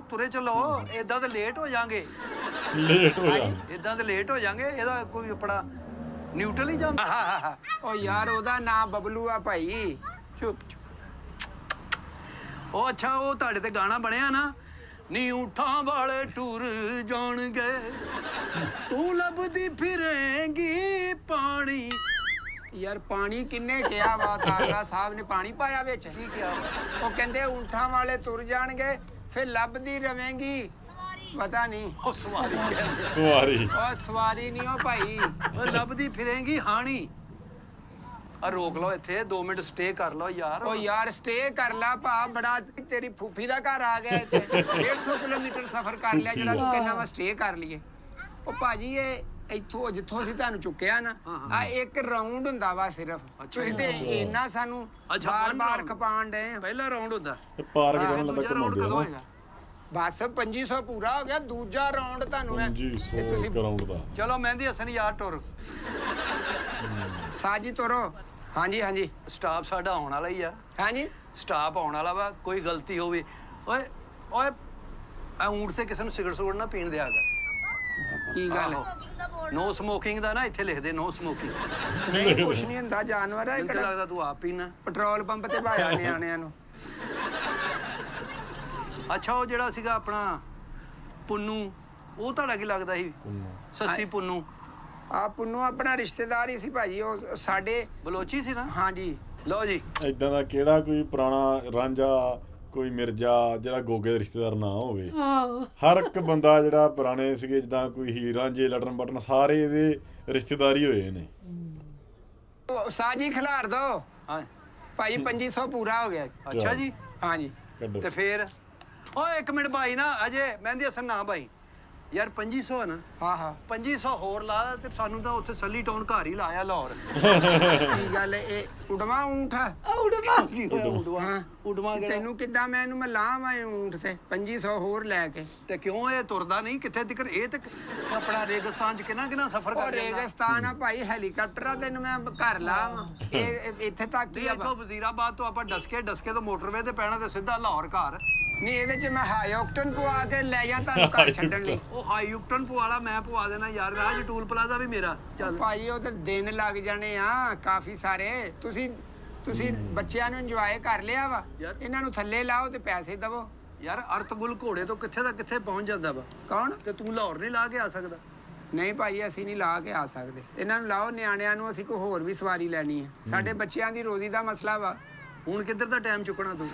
C: ਤੁਰੇ ਚਲੋ। ਏਦਾਂ ਤੇ ਲੇਟ ਹੋ ਜਾਾਂਗੇ,
D: ਲੇਟ ਹੋ ਜਾ
C: ਏਦਾਂ ਤੇ ਲੇਟ ਹੋ ਜਾਾਂਗੇ। ਇਹਦਾ ਕੋਈ ਆਪਣਾ ਨਿਊਟਰਲ ਹੀ ਜਾਂਦਾ।
A: ਉਹ ਯਾਰ ਉਹਦਾ ਨਾਮ ਬਬਲੂ ਆ ਭਾਈ
C: ਚੁੱਪ ਚੁੱਪ। ਉਹ ਅੱਛਾ, ਉਹ ਤੁਹਾਡੇ ਤੇ ਗਾਣਾ ਬਣਿਆ ਨਾ, ਨੀ ਊਠਾਂ ਵਾਲੇ ਟੁਰ ਜਾਣਗੇ, ਤੂੰ ਲੱਭਦੀ ਫਿਰੇਂਗੀ ਪਾਣੀ।
A: ਯਾਰ ਪਾਣੀ ਕਿੰਨੇ ਕਿਹਾ ਵਾ ਤਾਲਾ ਸਾਹਿਬ ਨੇ ਪਾਣੀ ਪਾਇਆ ਵਿੱਚ
C: ਕੀ ਕਿਹਾ?
A: ਉਹ ਕਹਿੰਦੇ ਊਂਠਾਂ ਵਾਲੇ ਤੁਰ ਜਾਣਗੇ ਫਿਰ ਲੱਭਦੀ ਰਵੇਂਗੀ ਪਤਾ ਨਹੀਂ
C: ਉਹ ਸਵਾਰੀ ਕਹਿੰਦੇ।
D: ਸਵਾਰੀ
A: ਉਹ ਸਵਾਰੀ ਨਹੀਂ ਉਹ ਭਾਈ
C: ਉਹ ਲੱਭਦੀ ਫਿਰੇਂਗੀ ਹਾਣੀ। ਆ ਰੋਕ ਲਓ ਇੱਥੇ 2 ਮਿੰਟ ਸਟੇ ਕਰ ਲਓ ਯਾਰ।
A: ਉਹ ਯਾਰ ਸਟੇ ਕਰ ਲਾ ਭਾ ਬੜਾ ਤੇਰੀ ਫੂਫੀ ਦਾ ਘਰ ਆ ਗਿਆ ਇੱਥੇ 150 ਕਿਲੋਮੀਟਰ ਸਫ਼ਰ ਕਰ ਲਿਆ ਜਿਹੜਾ ਤੂੰ ਕਹਿੰਦਾ ਵਾ ਸਟੇ ਕਰ ਲਈਏ। ਉਹ ਭਾਜੀ ਇਹ ਇੱਥੋਂ ਜਿੱਥੋਂ ਅਸੀਂ ਤੁਹਾਨੂੰ ਚੁੱਕਿਆ ਨਾ ਆ ਇੱਕ ਰਾਉਂਡ ਹੁੰਦਾ ਵਾ ਸਿਰਫ ਤੁਸੀਂ ਤੇ ਇੰਨਾ ਸਾਨੂੰ
C: ਅੱਛਾ,
A: ਬਾਰ-ਬਾਰ
C: one round।
A: ਖਪਾਣ ਡਏ ਆ।
C: ਪਹਿਲਾ ਰਾਉਂਡ ਹੁੰਦਾ,
D: ਪਾਰਕ
A: ਹਾਂ,
D: ਕਰਨ ਲੱਗਾ
C: ਦੂਜਾ ਰਾਉਂਡ ਕਦੋਂ
D: ਘੁੰਮਾਉਂਦੇ
C: ਹੋਏਗਾ?
A: ਬਸ 2500 ਪੂਰਾ ਹੋ ਗਿਆ ਦੂਜਾ ਰਾਉਂਡ ਤੁਹਾਨੂੰ ਮੈਂ
D: ਜੀ
A: ਤੇ
D: 100
A: ਤੁਸੀਂ
D: ਗਰਾਊਂਡ ਦਾ
C: ਚਲੋ ਮਹਿੰਦੀ ਹਸਨ ਯਾਰ ਟੁਰ।
A: ਸਾਜੀ ਤੋਰੋ ਹਾਂਜੀ ਹਾਂਜੀ
C: ਸਟਾਫ ਸਾਡਾ ਆਉਣ ਵਾਲਾ ਹੀ ਆ।
A: ਹਾਂਜੀ
C: ਸਟਾਫ ਆਉਣ ਵਾਲਾ ਵਾ, ਕੋਈ ਗਲਤੀ ਹੋਵੇ ਓਏ ਓਏ ਆ ਊਂਠ ਤੇ ਕਿਸੇ ਨੂੰ ਸਿਗਰਟ ਸੁਗਰਟ ਨਾ ਪੀਣ ਦਿਆ ਕਰ।
A: ਕੀ ਗੱਲ
C: ਨੋ ਸਮੋਕਿੰਗ ਦਾ ਨਾ ਇੱਥੇ ਲਿਖ ਦੇ ਨੋ ਸਮੋਕਿੰਗ।
A: ਨਹੀਂ ਕੁਛ ਨਹੀਂ ਹੁੰਦਾ, ਜਾਨਵਰ ਹੈ
C: ਮੈਨੂੰ ਤਾਂ
A: ਕਿਹੜਾ।
C: ਲੱਗਦਾ ਤੂੰ ਆਪ ਪੀਣਾ।
A: ਪੈਟਰੋਲ ਪੰਪ ਤੇ ਭਾਇਆ ਨਿਆਣਿਆਂ ਨੂੰ।
C: ਅੱਛਾ ਉਹ ਜਿਹੜਾ ਸੀਗਾ ਆਪਣਾ ਪੁੰਨੂ, ਉਹ ਤੁਹਾਡਾ ਕੀ ਲੱਗਦਾ ਸੀ? ਸੱਸੀ ਪੁੰਨੂ
A: ਆ ਪੁੰਨੂ ਆਪਣਾ ਰਿਸ਼ਤੇਦਾਰ ਹੀ ਸੀ ਭਾਜੀ, ਉਹ ਸਾਡੇ
C: ਬਲੋਚੀ ਸੀ ਨਾ?
A: ਹਾਂਜੀ।
C: ਲਓ ਜੀ
D: ਇਦਾਂ ਦਾ ਕਿਹੜਾ ਕੋਈ ਪੁਰਾਣਾ ਰਾਂਝਾ, ਕੋਈ ਮਿਰਜ਼ਾ ਜਿਹੜਾ ਗੋਗੇ ਦਾ ਰਿਸ਼ਤੇਦਾਰ ਨਾ ਹੋਵੇ।
E: ਆਹੋ
D: ਹਰ ਇੱਕ ਬੰਦਾ ਜਿਹੜਾ ਪੁਰਾਣੇ ਸੀਗੇ, ਜਿੱਦਾਂ ਕੋਈ ਹੀਰ ਰਾਂਝੇ, ਲਟਣ ਬਟਨ, ਸਾਰੇ ਇਹਦੇ ਰਿਸ਼ਤੇਦਾਰੀ ਹੋਏ ਨੇ।
A: ਉਹ ਸਾਜੀ ਖਿਲਾਰ ਦੋ
C: ਹਾਂ
A: ਭਾਈ, 2500 ਪੂਰਾ ਹੋ ਗਿਆ।
C: ਅੱਛਾ ਜੀ
A: ਹਾਂਜੀ।
D: ਕੱਢੋ।
C: ਤੇ ਫੇਰ ਓਏ ਇੱਕ ਮਿੰਟ ਭਾਈ ਨਾ ਅਜੇ ਮਹਿੰਦੀ ਹਸਨ ਨਾ ਭਾਈ ਯਾਰ 2500 ਹੈ ਨਾ?
A: ਹਾਂ ਹਾਂ
C: 2500 ਹੋਰ ਲਾ ਤੇ ਸਾਨੂੰ ਤਾਂ ਉੱਥੇ ਸੱਲੀ ਟਾਊਨ ਘਰ ਹੀ ਲਾਇਆ ਲਾਹੌਰ।
A: ਕੀ ਗੱਲ ਹੈ, ਇਹ ਉਡਵਾ ਊਂਠ ਆ?
E: ਉਡਵਾ
C: ਕੀ ਹੋਇਆ ਉਡਵਾ?
A: ਹਾਂ।
C: ਉਡਵਾ ਕਿਹੜਾ?
A: ਤੈਨੂੰ ਕਿੱਦਾਂ ਮੈਂ ਲਾਵਾਂ ਊਂਠ ਤੇ 2500 ਹੋਰ ਲੈ ਕੇ?
C: ਤੇ ਕਿਉਂ ਇਹ ਤੁਰਦਾ ਨਹੀਂ ਕਿੱਥੇ ਤੱਕ? ਇਹ ਤੇ ਆਪਣਾ ਰੇਗਿਸਤਾਨ ਚ ਕਿੰਨਾ ਸਫ਼ਰ
A: ਉਹ
C: ਕਰ ਜਾਂਦਾ।
A: ਰੇਗਿਸਤਾਨ ਆ ਭਾਈ, ਹੈਲੀਕਾਪਟਰ ਆ, ਤੈਨੂੰ ਮੈਂ ਘਰ ਲਾਵਾਂ। ਇਹ ਇੱਥੇ ਤੱਕ ਹੀ
C: ਨਹੀਂ
A: ਆ।
C: ਇੱਥੋਂ ਵਜ਼ੀਰਾਬਾਦ ਤੋਂ ਆਪਾਂ ਡਸਕੇ ਤੋਂ ਮੋਟਰਵੇ ਤੇ ਪੈਣਾ ਤੇ ਸਿੱਧਾ ਲਾਹੌਰ ਘਰ।
A: ਨਹੀਂ ਇਹਦੇ ਚ ਮੈਂ ਹਾਈ ਆਕਟਨ ਪਵਾ ਕੇ ਲੈ ਜਾ ਤੁਹਾਨੂੰ ਘਰ ਛੱਡਣ ਲਈ।
C: ਉਹ ਹਾਈ ਉਪਟਨ ਪਵਾਲਾ ਮੈਂ ਪਵਾ ਦੇਣਾ ਯਾਰ, ਰਾਜ ਟੂਲ ਪਲਾਜ਼ਾ ਵੀ ਮੇਰਾ। ਚੱਲ
A: ਭਾਈ ਉਹ ਤਾਂ ਦਿਨ ਲੱਗ ਜਾਣੇ ਆ ਕਾਫੀ ਸਾਰੇ। ਤੁਸੀਂ ਬੱਚਿਆਂ ਨੂੰ ਇੰਜੋਏ ਕਰ ਲਿਆ ਵਾ,
C: ਯਾਰ।
A: ਇਹਨਾਂ ਨੂੰ ਥੱਲੇ ਲਾਓ ਤੇ ਪੈਸੇ ਦਵੋ।
C: ਯਾਰ ਅਰਤਗੁਲ ਘੋੜੇ ਤੋਂ ਕਿੱਥੇ ਦਾ ਕਿੱਥੇ ਪਹੁੰਚ ਜਾਂਦਾ ਵਾ।
A: ਕੌਣ?
C: ਤੇ ਤੂੰ ਲਾਹੌਰ ਨਹੀਂ ਲਾ ਕੇ ਆ ਸਕਦਾ?
A: ਨਹੀਂ ਭਾਈ ਅਸੀਂ ਨਹੀਂ ਲਾ ਕੇ ਆ ਸਕਦੇ, ਇਹਨਾਂ ਨੂੰ ਲਾਓ। ਨਿਆਣਿਆਂ ਨੂੰ ਅਸੀਂ ਕੋਈ ਹੋਰ ਵੀ ਸਵਾਰੀ ਲੈਣੀ ਹੈ, ਸਾਡੇ ਬੱਚਿਆਂ ਦੀ ਰੋਜ਼ੀ ਦਾ ਮਸਲਾ ਵਾ।
C: ਹੁਣ ਕਿੱਧਰ ਦਾ ਟਾਈਮ ਚੁੱਕਣਾ ਤੂੰ?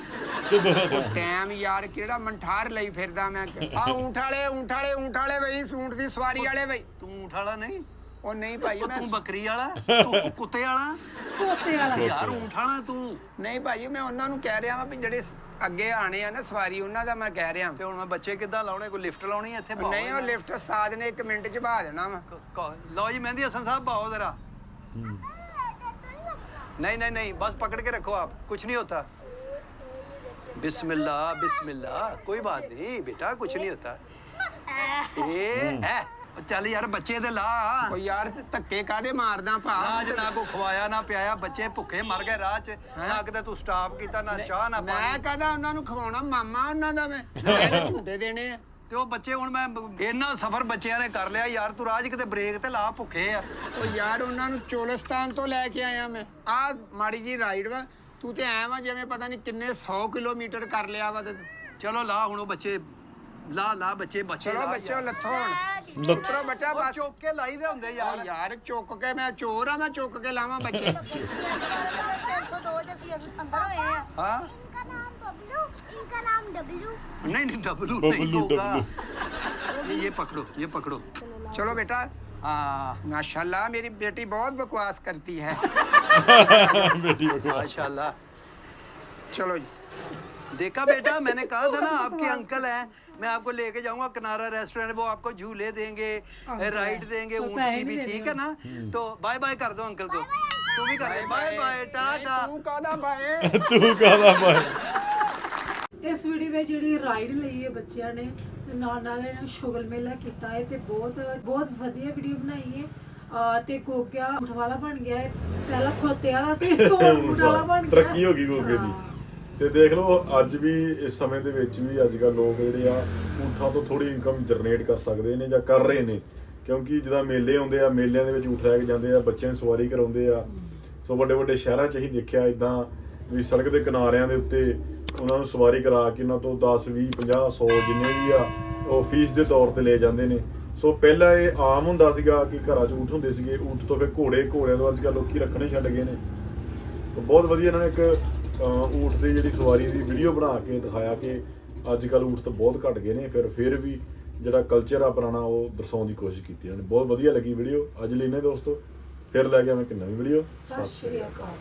A: ਟਾਈਮ ਯਾਰ ਕਿਹੜਾ ਮੰਠਾਰ ਲਈ ਫਿਰਦਾ ਮੈਂ। ਆ ਊਂਠ ਵਾਲੇ ਬਈ, ਸੂਟ ਦੀ ਸਵਾਰੀ ਵਾਲੇ ਬਈ।
C: ਤੂੰ ਊਂਠ ਵਾਲਾ ਨਹੀਂ,
A: ਉਹ ਨਹੀਂ ਭਾਈ ਮੈਂ
C: ਤੂੰ ਬੱਕਰੀ ਵਾਲਾ, ਤੂੰ ਕੁੱਤੇ ਵਾਲਾ।
E: ਪੋਤੇ ਵਾਲਾ
C: ਯਾਰ ਊਂਠ ਵਾਲਾ ਤੂੰ।
A: ਨਹੀਂ ਭਾਈ ਮੈਂ ਉਹਨਾਂ ਨੂੰ ਕਹਿ ਰਿਹਾ ਵਾਂ ਵੀ ਜਿਹੜੇ ਅੱਗੇ ਆਣੇ ਆ ਨਾ ਸਵਾਰੀ, ਉਹਨਾਂ ਦਾ ਮੈਂ ਕਹਿ ਰਿਹਾ।
C: ਤੇ ਹੁਣ ਮੈਂ ਬੱਚੇ ਕਿੱਦਾਂ ਲਾਉਣੇ? ਕੋਈ ਲਿਫਟ ਲਾਉਣੀ ਹੈ ਇੱਥੇ?
A: ਨਹੀਂ ਉਹ ਲਿਫਟ ਉਸਤਾਦ ਨੇ 1 ਮਿੰਟ ਚ ਬਹਾ ਦੇਣਾ ਵਾ।
C: ਲਓ ਜੀ ਮਹਿੰਦੀ ਹਸਨ ਸਾਹਿਬ ਬਾਓ जरा। नहीं बस पकड़ के रखो आप, कुछ नहीं होता। बिस्मिल्लाह कोई बात नहीं बेटा, कुछ नहीं होता। चल यार बच्चे दे ला।
A: ਉਹ ਯਾਰ ਧੱਕੇ ਕਾਦੇ ਮਾਰਦਾ ਭਾ?
C: ਰਾਜ ਨਾ ਕੋ ਖਵਾਇਆ ਨਾ ਪਿਆਇਆ, ਬੱਚੇ ਭੁੱਖੇ ਮਰ ਗਏ ਰਾਹ 'ਚ। ਨਾ ਕਿਤੇ ਤੂੰ ਸਟਾਪ ਕੀਤਾ, ਨਾ ਚਾਹ ਨਾ
A: ਮੈਂ
C: ਪਾਣੀ।
A: ਕਹਦਾ ਉਹਨਾਂ ਨੂੰ ਖਵਾਉਣਾ, ਮਾਮਾ ਉਹਨਾਂ ਦਾ ਮੈਂ ਇਹਦੇ ਝੂਟੇ ਦੇਣੇ ਆ।
C: ਤੇ ਉਹ ਬੱਚੇ ਹੁਣ ਮੈਂ ਇੰਨਾ ਸਫ਼ਰ ਬੱਚਿਆਂ ਨੇ ਕਰ ਲਿਆ ਯਾਰ, ਤੂੰ ਰਾਹ 'ਚ ਕਿਤੇ ਬ੍ਰੇਕ ਤੇ ਲਾ, ਭੁੱਖੇ ਆ।
A: ਉਹ ਯਾਰ ਉਹਨਾਂ ਨੂੰ ਚੋਲਿਸਤਾਨ ਤੋਂ ਲੈ ਕੇ ਆਇਆ ਮੈਂ। ਆ ਮਾੜੀ ਜੀ ਰਾਈਡ ਵਾ, ਤੂੰ ਤੇ ਐ ਵਾ ਜਿਵੇਂ ਪਤਾ ਨਹੀਂ ਕਿੰਨੇ 100 ਕਿਲੋਮੀਟਰ ਕਰ ਲਿਆ ਵਾ। ਤੇ
C: ਚਲੋ ਲਾ ਹੁਣ ਉਹ ਬੱਚੇ ਲਾ ਬੱਚੇ
A: ਚਲੋ
C: ਲਾ
A: ਬੱਚਿਓ
C: ਯਾਰ।
A: ਲੱਥੋ ਹੁਣ। ਉਤਰੋ ਬੱਚਾ
C: ਉਹ
A: ਬਸ।
C: ਚੁੱਕ ਕੇ ਲਾਈ ਦੇ ਹੁੰਦੇ
A: ਯਾਰ
C: ਯਾਰ।
A: ਯਾਰ ਚੁੱਕ ਕੇ, ਮੈਂ ਚੋਰ ਆ, ਮੈਂ ਚੁੱਕ ਕੇ ਲਾਵਾਂ ਬੱਚੇ।
G: 302 ਚ ਅਸੀਂ ਅੰਦਰ ਹੋਏ ਆ।
C: हाँ
B: इनका नाम डब्लू।
C: नहीं डब्लू
D: बबलू,
C: नहीं होगा। ये पकड़ो।
A: चलो बेटा।
C: हाँ
A: माशाल्लाह मेरी बेटी बहुत बकवास करती है।
D: बेटी को
C: माशाल्लाह।
A: चलो जी।
C: देखा बेटा, मैंने कहा था ना आपके अंकल हैं, मैं आपको लेके जाऊंगा किनारा रेस्टोरेंट, वो आपको झूले देंगे, राइड देंगे,
E: तो
C: ऊँट
E: पैसे
C: की भी,
E: भी
C: ठीक है ना? तो बाय बाय कर दो अंकल को। तू भी कर दे बाय टाटा।
A: तू कादा बाय।
D: तू कादा बाय।
E: ਇਸ ਵੀਡੀਓ ਵਿੱਚ ਜਿਹੜੀ ਰਾਈਡ ਲਈ ਹੈ ਬੱਚਿਆਂ ਨੇ, ਤੇ ਨਾਲ ਇਹਨਾਂ ਨੂੰ ਸ਼ੁਗਲ ਮੇਲਾ ਕੀਤਾ ਹੈ ਤੇ ਬਹੁਤ ਵਧੀਆ ਵੀਡੀਓ ਬਣਾਈ ਹੈ। ਤੇ ਗੋਗਾ ਊਂਠ ਵਾਲਾ ਬਣ ਗਿਆ ਹੈ, ਪਹਿਲਾਂ ਖੋਤੇ ਵਾਲਾ ਸੀ, ਹੁਣ ਊਂਠ ਵਾਲਾ ਬਣ ਗਿਆ।
D: ਤਰੱਕੀ ਹੋ ਗਈ ਗੋਗੇ ਦੀ। ਤੇ ਦੇਖ ਲਓ ਅੱਜ ਵੀ ਇਸ ਸਮੇਂ ਦੇ ਵਿੱਚ ਵੀ ਅੱਜ ਕੱਲ੍ਹ ਲੋਕ ਜਿਹੜੇ ਆ ਊਂਠਾਂ ਤੋਂ ਥੋੜੀ ਇਨਕਮ ਜਨਰੇਟ ਕਰ ਸਕਦੇ ਨੇ ਜਾਂ ਕਰ ਰਹੇ ਨੇ, ਕਿਉਂਕਿ ਜਦੋਂ ਮੇਲੇ ਆਉਂਦੇ ਆ, ਮੇਲਿਆਂ ਦੇ ਵਿੱਚ ਊਂਠ ਲੈ ਕੇ ਜਾਂਦੇ ਆ, ਬੱਚਿਆਂ ਨੂੰ ਸਵਾਰੀ ਕਰਾਉਂਦੇ ਆ। ਸੋ ਵੱਡੇ ਵੱਡੇ ਸ਼ਹਿਰਾਂ 'ਚ ਅਸੀਂ ਦੇਖਿਆ ਇਦਾਂ ਵੀ ਸੜਕ ਦੇ ਕਿਨਾਰਿਆਂ ਦੇ ਉੱਤੇ ਉਹਨਾਂ ਨੂੰ ਸਵਾਰੀ ਕਰਾ ਕੇ ਉਹਨਾਂ ਤੋਂ 10 20 50 100 ਜਿੰਨੇ ਵੀ ਆ ਉਹ ਫੀਸ ਦੇ ਤੌਰ ਤੇ ਲੈ ਜਾਂਦੇ ਨੇ। ਸੋ ਪਹਿਲਾਂ ਇਹ ਆਮ ਹੁੰਦਾ ਸੀਗਾ ਕਿ ਘਰਾਂ 'ਚ ਊਂਠ ਹੁੰਦੇ ਸੀਗੇ, ਊਂਠ ਤੋਂ ਫਿਰ ਘੋੜਿਆਂ ਤੋਂ ਅੱਜ ਕੱਲ੍ਹ ਲੋਕੀ ਰੱਖਣੇ ਛੱਡ ਗਏ ਨੇ। ਸੋ ਬਹੁਤ ਵਧੀਆ ਇਹਨਾਂ ਨੇ ਇੱਕ ਊਂਠ ਦੀ ਜਿਹੜੀ ਸਵਾਰੀ ਦੀ ਵੀਡੀਓ ਬਣਾ ਕੇ ਦਿਖਾਇਆ ਕਿ ਅੱਜ ਕੱਲ੍ਹ ਊਂਠ ਤਾਂ ਬਹੁਤ ਘਟ ਗਏ ਨੇ। ਫਿਰ ਵੀ ਜਿਹੜਾ ਕਲਚਰ ਆ ਪੁਰਾਣਾ ਉਹ ਦਰਸਾਉਣ ਦੀ ਕੋਸ਼ਿਸ਼ ਕੀਤੀ ਇਹਨਾਂ ਨੇ। ਬਹੁਤ ਵਧੀਆ ਲੱਗੀ ਵੀਡੀਓ ਅੱਜ ਲਈ ਨੇ ਦੋਸਤੋ। ਫਿਰ ਲੈ ਕੇ ਆਵਾਂ ਇੱਕ ਨਵੀਂ ਵੀਡੀਓ।
E: ਸਤਿ ਸ਼੍ਰੀ ਅਕਾਲ।